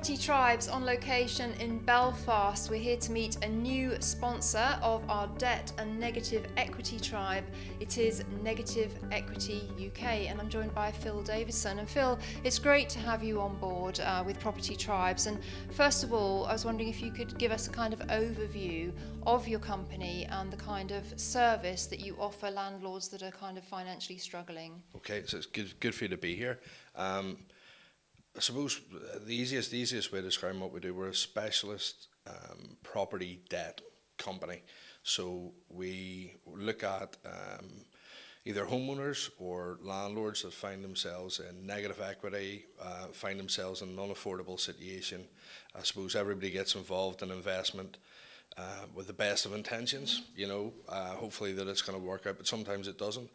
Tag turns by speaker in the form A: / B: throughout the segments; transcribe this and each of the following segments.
A: Property Tribes on location in Belfast. We're here to meet a new sponsor of our debt and negative equity tribe. It is Negative Equity UK, and I'm joined by Phil Davison. And Phil, it's great to have you on board with Property Tribes. And first of all, I was wondering if you could give us a kind of overview of your company and the kind of service that you offer landlords that are kind of financially struggling.
B: Okay, so it's good for you to be here. I suppose the easiest way to describe what we do, we're a specialist property debt company. So we look at either homeowners or landlords that find themselves in negative equity, find themselves in an unaffordable situation. I suppose everybody gets involved in investment with the best of intentions, hopefully that it's going to work out, but sometimes it doesn't.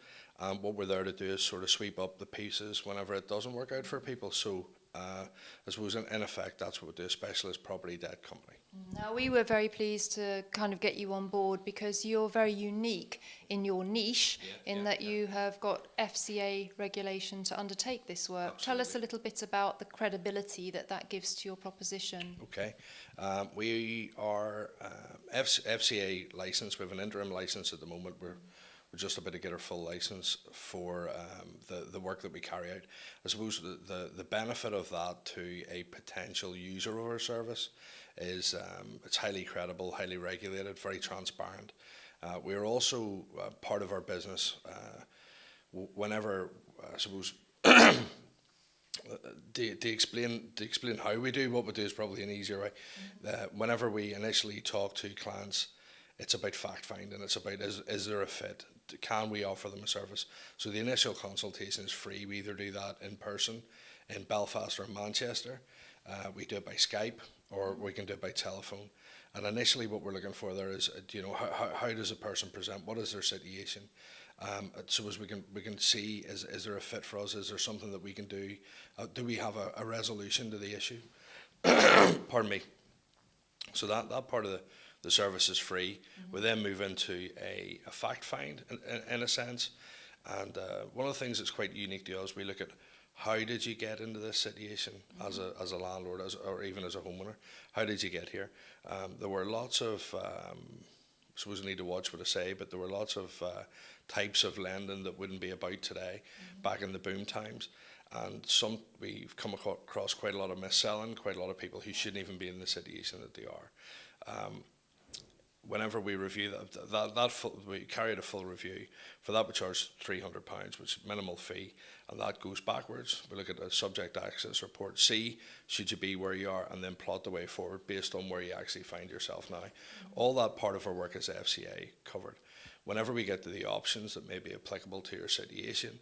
B: What we're there to do is sort of sweep up the pieces whenever it doesn't work out for people. So I suppose in effect, that's what we do, a specialist property debt company.
A: Now, we were very pleased to kind of get you on board because you're very unique in your niche that you have got FCA regulation to undertake this work. Absolutely. Tell us a little bit about the credibility that gives to your proposition.
B: Okay. We are FCA licensed. We have an interim license at the moment. We're just about to get our full license for the work that we carry out. I suppose the benefit of that to a potential user of our service is it's highly credible, highly regulated, very transparent. We are also part of our business whenever, I suppose, to explain how we do what we do is probably an easier way. Whenever we initially talk to clients, it's about fact finding. It's about is there a fit? Can we offer them a service? So the initial consultation is free. We either do that in person in Belfast or Manchester. We do it by Skype, or we can do it by telephone. And initially what we're looking for there is, how does a person present? What is their situation? So as we can see, is there a fit for us? Is there something that we can do? Do we have a resolution to the issue? Pardon me. So that part of the service is free. Mm-hmm. We then move into a fact find in a sense. And one of the things that's quite unique to us, we look at how did you get into this situation as a landlord or even as a homeowner? How did you get here? There were lots of, I suppose I need to watch what I say, but there were lots of types of lending that wouldn't be about today, back in the boom times. And we've come across quite a lot of mis-selling, quite a lot of people who shouldn't even be in the situation that they are. Whenever we review we carry out a full review. For that we charge £300, which is minimal fee, and that goes backwards. We look at a subject access report, see should you be where you are, and then plot the way forward based on where you actually find yourself now. Mm-hmm. All that part of our work is FCA covered. Whenever we get to the options that may be applicable to your situation,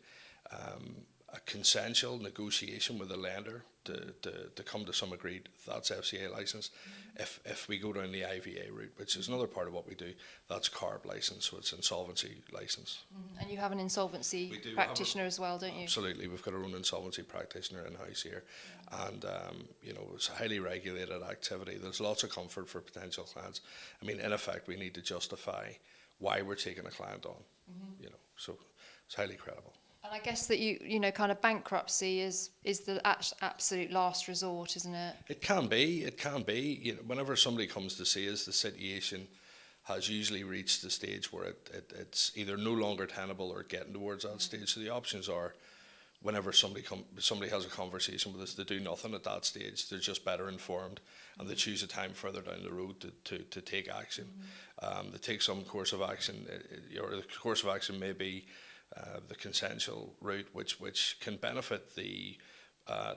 B: a consensual negotiation with a lender to come to some agreed, that's FCA license. Mm-hmm. If we go down the IVA route, which is another part of what we do, that's CARB license, so it's insolvency license.
A: Mm-hmm. And you have an insolvency practitioner as well, don't you?
B: Absolutely, we've got our own insolvency practitioner in-house here. Yeah. And it's a highly regulated activity. There's lots of comfort for potential clients. I mean, in effect, we need to justify why we're taking a client on, so it's highly credible.
A: And I guess that kind of bankruptcy is the absolute last resort, isn't it? It
B: can be. Whenever somebody comes to see us, the situation has usually reached the stage where it's either no longer tenable or getting towards that stage. So the options are, whenever somebody has a conversation with us, they do nothing at that stage. They're just better informed, and they choose a time further down the road to take action. Mm-hmm. They take some course of action, or the course of action may be the consensual route, which can benefit the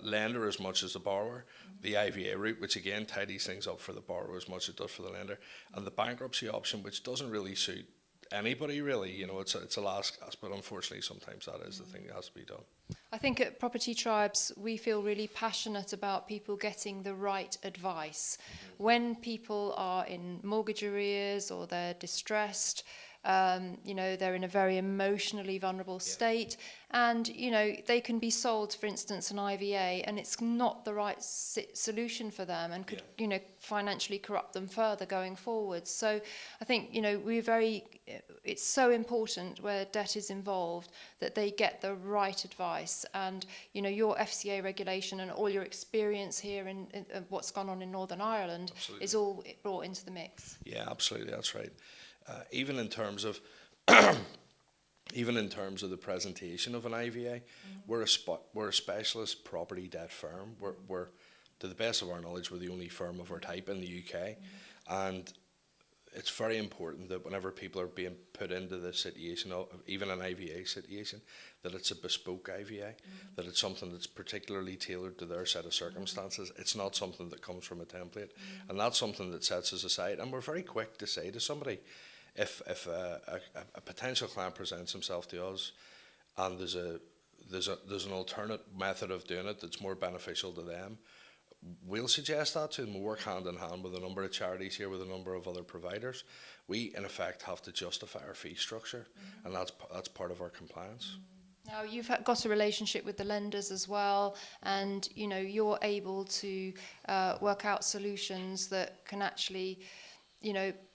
B: lender as much as the borrower. Mm-hmm. The IVA route, which again tidies things up for the borrower as much as it does for the lender, and the bankruptcy option, which doesn't really suit anybody really. It's a last gasp, but unfortunately sometimes that is the thing that has to be done.
A: I think at Property Tribes we feel really passionate about people getting the right advice. Mm-hmm. When people are in mortgage arrears or they're distressed, They're in a very emotionally vulnerable state, and they can be sold, for instance, an IVA, and it's not the right solution for them, and could financially corrupt them further going forward. So I think it's so important where debt is involved that they get the right advice. And your FCA regulation and all your experience here in what's gone on in Northern Ireland
B: Absolutely.
A: is all brought into the mix.
B: Yeah, absolutely, that's right. Even in terms of the presentation of an IVA, we're a specialist property debt firm. We're to the best of our knowledge, we're the only firm of our type in the UK, and it's very important that whenever people are being put into the situation, of even an IVA situation, that it's a bespoke IVA, that it's something that's particularly tailored to their set of circumstances. It's not something that comes from a template, and that's something that sets us aside. And we're very quick to say to somebody, if a potential client presents himself to us, and there's an alternate method of doing it that's more beneficial to them, we'll suggest that to them. We'll work hand in hand with a number of charities here, with a number of other providers. We, in effect, have to justify our fee structure, and that's part of our compliance.
A: Now, you've got a relationship with the lenders as well, and you're able to work out solutions that can actually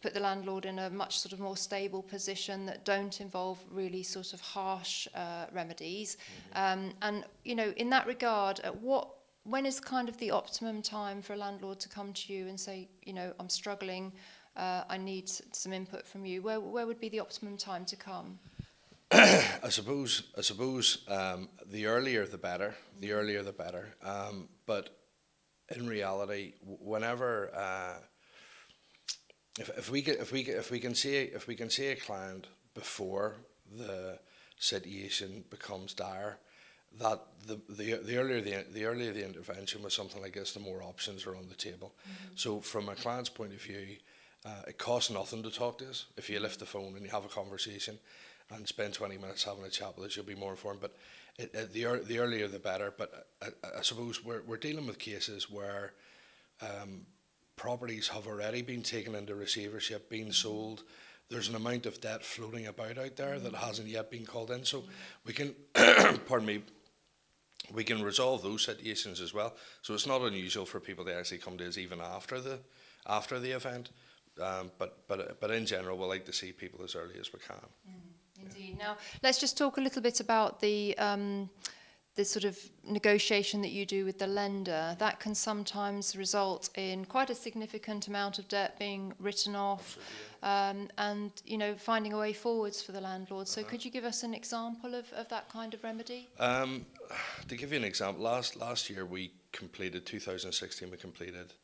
A: put the landlord in a much sort of more stable position, that don't involve really sort of harsh remedies. And in that regard, when is kind of the optimum time for a landlord to come to you and say, I'm struggling, I need some input from you? Where would be the optimum time to come?
B: I suppose the earlier the better. The earlier the better. But in reality, whenever if we can see a client before the situation becomes dire, that the earlier the intervention with something like this, the more options are on the table. So from a client's point of view, it costs nothing to talk to us. If you lift the phone and you have a conversation and spend 20 minutes having a chat with us, you'll be more informed. But the earlier the better. But I suppose we're dealing with cases where properties have already been taken into receivership, been sold. There's an amount of debt floating about out there that hasn't yet been called in. So we can, pardon me, we can resolve those situations as well. So it's not unusual for people to actually come to us even after the event. But in general, we like to see people as early as we can.
A: Indeed. Now, let's just talk a little bit about the sort of negotiation that you do with the lender. That can sometimes result in quite a significant amount of debt being written off, and finding a way forwards for the landlord. So could you give us an example of that kind of remedy?
B: To give you an example, last year 2016, we completed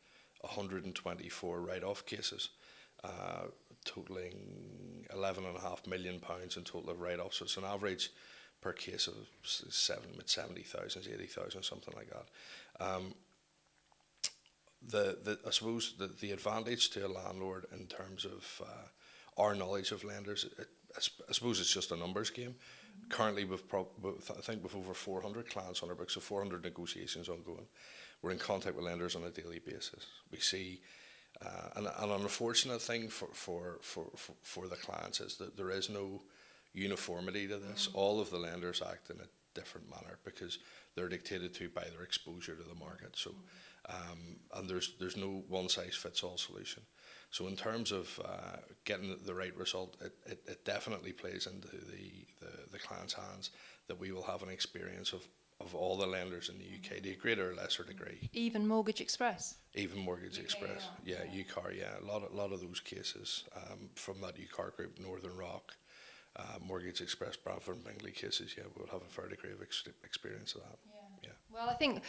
B: 124 write-off cases, totaling £11.5 million in total of write-offs. So it's an average per case of 70,000, 80,000, something like that. I suppose the advantage to a landlord in terms of our knowledge of lenders, I suppose it's just a numbers game. Currently, I think we've over 400 clients on our books, so 400 negotiations ongoing. We're in contact with lenders on a daily basis. We see, and an unfortunate thing for the clients is that there is no uniformity to this. All of the lenders act in a different manner because they're dictated to by their exposure to the market. So, and there's no one-size-fits-all solution. So in terms of getting the right result, it definitely plays into the client's hands that we will have an experience of all the lenders in the UK to a greater or lesser degree.
A: Even Mortgage Express?
B: Even Mortgage Express, yeah, UCAR, yeah. A lot of those cases from that UCAR group, Northern Rock, Mortgage Express, Bradford and Bingley cases, yeah, we'll have a fair degree of experience of that. Yeah.
A: Well, I think,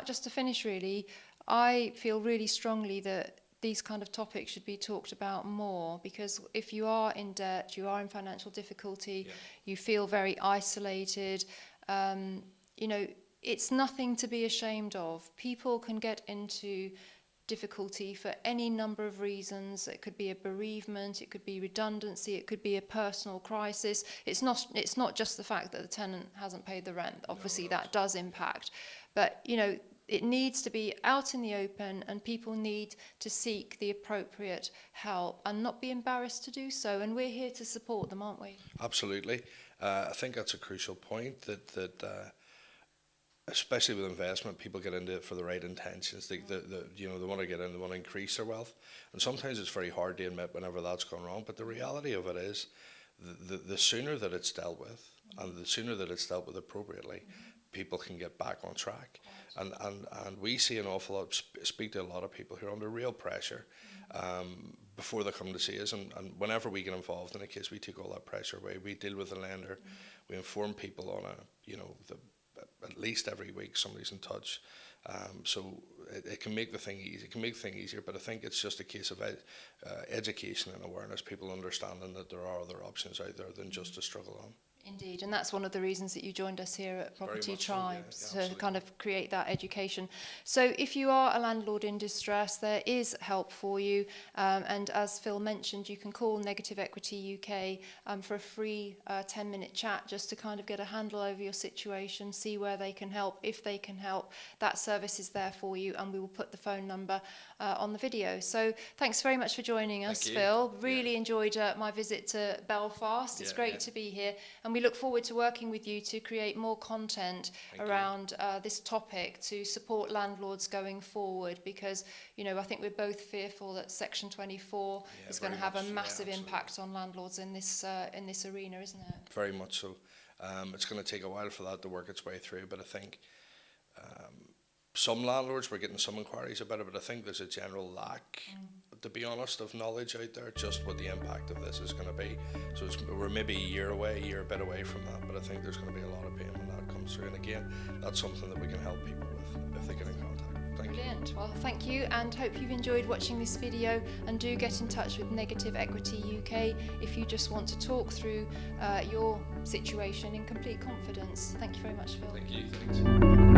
A: just to finish really, I feel really strongly that these kind of topics should be talked about more, because if you are in debt, you are in financial difficulty, you feel very isolated, it's nothing to be ashamed of. People can get into difficulty for any number of reasons. It could be a bereavement, it could be redundancy, it could be a personal crisis. It's not just the fact that the tenant hasn't paid the rent. Obviously that does impact, but it needs to be out in the open, and people need to seek the appropriate help and not be embarrassed to do so. And we're here to support them, aren't we?
B: Absolutely. I think that's a crucial point, that especially with investment, people get into it for the right intentions. They want to get in, they want to increase their wealth, and sometimes it's very hard to admit whenever that's gone wrong. But the reality of it is, the sooner that it's dealt with, and the sooner that it's dealt with appropriately, people can get back on track. And we see an awful lot, speak to a lot of people who are under real pressure before they come to see us. And whenever we get involved in a case, we take all that pressure away. We deal with the lender. We inform people on at least every week somebody's in touch. So it can make the thing easy. It can make the thing easier. But I think it's just a case of education and awareness. People understanding that there are other options out there than just to struggle on.
A: Indeed, and that's one of the reasons that you joined us here at Property Tribes,
B: so, yeah,
A: to kind of create that education. So if you are a landlord in distress, there is help for you, and as Phil mentioned, you can call Negative Equity UK for a free 10-minute chat, just to kind of get a handle over your situation, see where they can help, if they can help. That service is there for you, and we will put the phone number on the video. So thanks very much for joining us, Phil. Really enjoyed my visit to Belfast. It's great to be here, and we look forward to working with you to create more content around this topic to support landlords going forward, because I think we're both fearful that Section 24 is going to have a massive impact on landlords in this arena, isn't it? Very much so. It's going to take a while for that to work its way through, but I think some landlords, we're getting some inquiries about it, but I think there's a general lack, to be honest, of knowledge out there, just what the impact of this is going to be. So we're maybe a year bit away from that, but I think there's going to be a lot of pain when that comes through. And again, that's something that we can help people with if they get in contact. Brilliant. Well, thank you, and hope you've enjoyed watching this video, and do get in touch with Negative Equity UK if you just want to talk through your situation in complete confidence. Thank you very much, Phil. Thank you. Thanks.